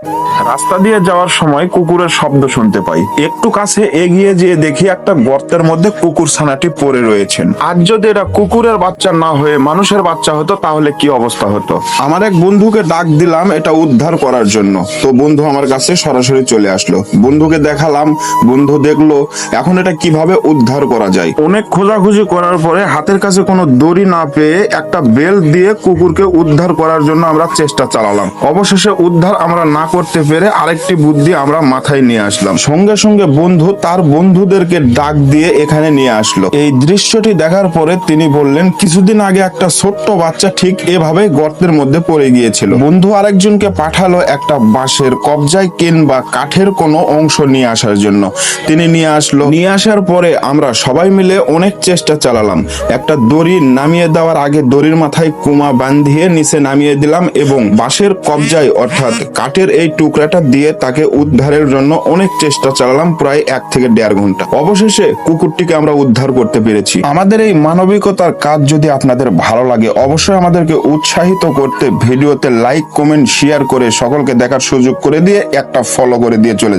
রাস্তা দিয়ে যাওয়ার সময় কুকুরের শব্দ শুনতে পাই। একটু কাছে এগিয়ে যেয়ে দেখি একটা গর্তের মধ্যে কুকুর ছানাটি পড়ে রয়েছেন। আজ যদি এটা কুকুরের বাচ্চা না হয়ে মানুষের বাচ্চা হতো তাহলে কি অবস্থা হতো। আমার এক বন্ধুকে ডাক দিলাম এটা উদ্ধার করার জন্য, তো বন্ধু আমার কাছে সরাসরি চলে আসলো। বন্ধুকে দেখালাম, বন্ধু দেখলো এখন এটা কিভাবে উদ্ধার করা যায়। অনেক খোঁজাখুঁজি করার পরে হাতের কাছে কোনো দড়ি না পেয়ে একটা বেল্ট দিয়ে কুকুরকে উদ্ধার করার জন্য আমরা চেষ্টা চালালাম। অবশেষে উদ্ধার আমরা না করতে পেরে আরেকটি বুদ্ধি আমরা মাথায় নিয়ে আসলাম। সঙ্গে সঙ্গে বন্ধু তার বন্ধুদেরকে ডাক দিয়ে এখানে নিয়ে আসলো। এই দৃশ্যটি দেখার পরে তিনি বললেন কিছুদিন আগে একটা ছোট্ট বাচ্চা ঠিক এভাবে গর্তের মধ্যে পড়ে গিয়েছিল। বন্ধু আরেকজনকে পাঠালো একটা বাঁশের কবজায় কিংবা কাঠের কোনো অংশ নিয়ে আসার জন্য। তিনি নিয়ে আসলো। নিয়ে আসার পরে আমরা সবাই মিলে অনেক চেষ্টা চালালাম। একটা দড়ি নামিয়ে দেওয়ার আগে দড়ির মাথায় কুমা বাঁধিয়ে নিচে নামিয়ে দিলাম এবং বাঁশের কবজায় অর্থাৎ কাঠের এই টুকরাটা দিয়ে তাকে উদ্ধারের জন্য অনেক চেষ্টা চালালাম, প্রায় 1 থেকে 1.5 ঘন্টা। অবশেষে কুকুরটিকে আমরা উদ্ধার করতে পেরেছি। আমাদের এই মানবিকতার কাজ যদি আপনাদের ভালো লাগে অবশ্যই আমাদেরকে উৎসাহিত করতে ভিডিওতে লাইক, কমেন্ট, শেয়ার করে সকলকে দেখার সুযোগ করে দিয়ে একটা ফলো করে দিয়ে চলে যান।